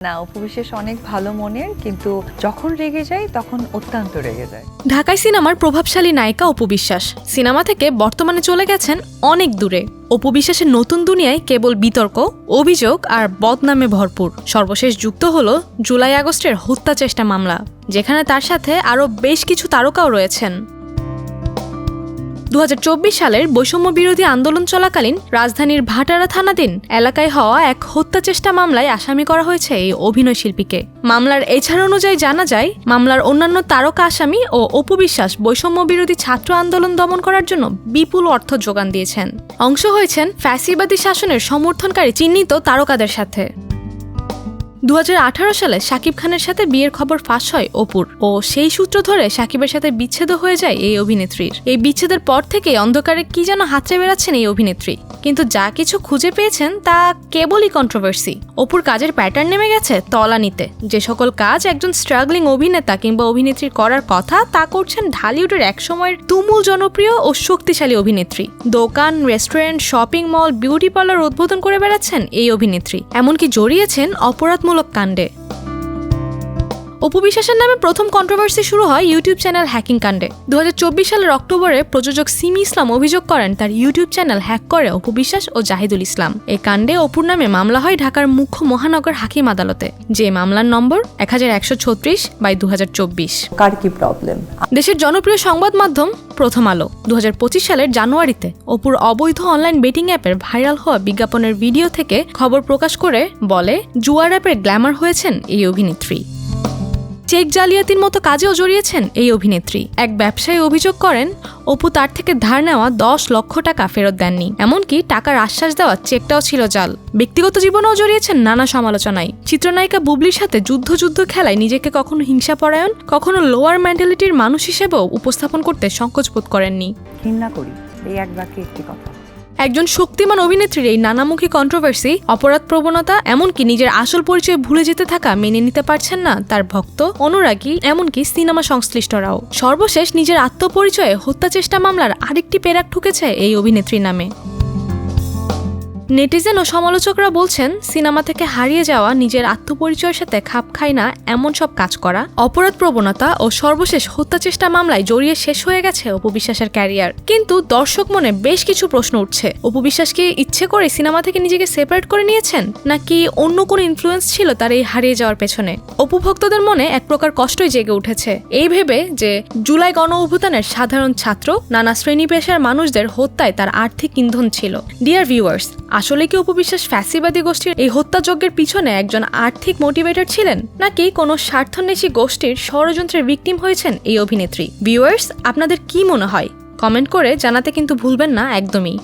না, অপু বিশ্বাস অনেক ভালো মনের, কিন্তু যখন রেগে যায় তখন অত্যন্ত রেগে যায়। ঢাকাই সিনেমার প্রভাবশালী নায়িকা অপু বিশ্বাস সিনেমা থেকে বর্তমানে চলে গেছেন অনেক দূরে। অপু বিশ্বাসের নতুন দুনিয়ায় কেবল বিতর্ক, অভিযোগ আর বদনামে ভরপুর। সর্বশেষ যুক্ত হলো জুলাই আগস্টের হত্যা চেষ্টা মামলা, যেখানে তার সাথে আরও বেশ কিছু তারকাও রয়েছেন। 2024 সালের বৈষম্য বিরোধী আন্দোলন চলাকালীন রাজধানীর ভাটারা থানাধীন এলাকায় হওয়া এক হত্যা চেষ্টা মামলায় আসামি করা হয়েছে এই অভিনয় শিল্পীকে। মামলার এছাড়া অনুযায়ী জানা যায়, মামলার অন্যান্য তারকা আসামি ও অপু বিশ্বাস বৈষম্য বিরোধী ছাত্র আন্দোলন দমন করার জন্য বিপুল অর্থ যোগান দিয়েছেন। অংশ হয়েছেন ফ্যাসিবাদী শাসনের সমর্থনকারী চিহ্নিত তারকাদের সাথে। 2018 সালে শাকিব খানের সাথে বিয়ের খবর ফাঁস হয় অপুর, ও সেই সূত্র ধরে শাকিবের সাথে বিচ্ছেদ হয়ে যায় এই অভিনেত্রীর। এই বিচ্ছেদের পর থেকে অন্ধকারে কি যেন হাতড়ে বেড়াচ্ছেন এই অভিনেত্রী, কিন্তু যা কিছু খুঁজে পেয়েছেন তা কেবলই কন্ট্রোভার্সি। অপুর কাজের প্যাটার্ন নেমে গেছে তলানিতে। যে সকল কাজ একজন স্ট্রাগলিং অভিনেতা কিংবা অভিনেত্রীর করার কথা, তা করছেন ঢালিউডের একসময়ের তুমুল জনপ্রিয় ও শক্তিশালী অভিনেত্রী। দোকান, restaurant, shopping mall, beauty parlour উদ্বোধন করে বেড়াচ্ছেন এই অভিনেত্রী, এমনকি জড়িয়েছেন অপরাধমূলক কাণ্ডে। অপু বিশ্বাসের নামে প্রথম কন্ট্রোভার্সি শুরু হয় ইউটিউব চ্যানেল হ্যাকিং কাণ্ডে। 2024 সালের অক্টোবরে প্রযোজক সিমি ইসলাম অভিযোগ করেন তার ইউটিউব চ্যানেল হ্যাক করে অপু বিশ্বাস ও জাহিদুল ইসলাম। এই কাণ্ডে অপুর নামে মামলা হয় ঢাকার মুখ্য মহানগর হাকিম আদালতে, যে মামলার নম্বর 1136/2024। কার কি প্রবলেম? দেশের জনপ্রিয় সংবাদ মাধ্যম প্রথম আলো 2025 সালের জানুয়ারিতে অপুর অবৈধ অনলাইন বেটিং অ্যাপের ভাইরাল হওয়া বিজ্ঞাপনের ভিডিও থেকে খবর প্রকাশ করে বলে, জুয়ার অ্যাপের গ্ল্যামার হয়েছেন এই অভিনেত্রী। চেক জালিয়াতির মতো কাজেও জড়িয়েছেন এই অভিনেত্রী। এক ব্যবসায়ী অভিযোগ করেন, অপু তার থেকে ধার নেওয়া 10 লক্ষ টাকা ফেরত দেননি, এমনকি টাকার আশ্বাস দেওয়া চেকটাও ছিল জাল। ব্যক্তিগত জীবনেও জড়িয়েছেন নানা সমালোচনায়। চিত্রনায়িকা বুবলির সাথে যুদ্ধ খেলায় নিজেকে কখনো হিংসাপরায়ণ, কখনো লোয়ার মেন্টালিটির মানুষ হিসেবেও উপস্থাপন করতে সংকোচ বোধ করেননি। ঘৃণা করি এই এক বাক্যে একটি কথা। একজন শক্তিমান অভিনেত্রীর এই নানামুখী কন্ট্রোভার্সি, অপরাধ প্রবণতা, এমনকি নিজের আসল পরিচয় ভুলে যেতে থাকা মেনে নিতে পারছেন না তার ভক্ত, অনুরাগী, এমনকি সিনেমা সংশ্লিষ্টরাও। সর্বশেষ নিজের আত্মপরিচয়ে হত্যা চেষ্টা মামলার আরেকটি পেরাক ঠুকেছে এই অভিনেত্রীর নামে। নেটিজেন ও সমালোচকরা বলছেন, সিনেমা থেকে হারিয়ে যাওয়া নিজের আত্মপরিচয়ের সাথে খাপ খায় না এমন সব কাজ করা, অপরাধ প্রবণতা ও সর্বশেষ হত্যা চেষ্টা মামলায় জড়িয়ে শেষ হয়ে গেছে অপু বিশ্বাসের ক্যারিয়ার। কিন্তু দর্শক মনে বেশ কিছু প্রশ্ন উঠছে। অপু বিশ্বাস কি ইচ্ছে করে সিনেমা থেকে নিজেকে সেপারেট করে নিয়েছেন, নাকি অন্য কোনো ইনফ্লুয়েন্স ছিল তার এই হারিয়ে যাওয়ার পেছনে? অপু ভক্তদের মনে এক প্রকার কষ্টই জেগে উঠেছে এই ভেবে যে জুলাই গণ অভ্যুত্থানের সাধারণ ছাত্র, নানা শ্রেণী পেশার মানুষদের হত্যায় তার আর্থিক ইন্ধন ছিল। ডিয়ার ভিউয়ার্স, আসলে কি অপু বিশ্বাস ফ্যাসিবাদী গোষ্ঠীর এই হত্যাযজ্ঞের পিছনে একজন আর্থিক মোটিভেটর ছিলেন, নাকি কোনো স্বার্থন্বেষী গোষ্ঠীর ষড়যন্ত্রের ভিকটিম হয়েছেন এই অভিনেত্রী? ভিউয়ার্স, আপনাদের কি মনে হয় কমেন্ট করে জানাতে কিন্তু ভুলবেন না একদমই।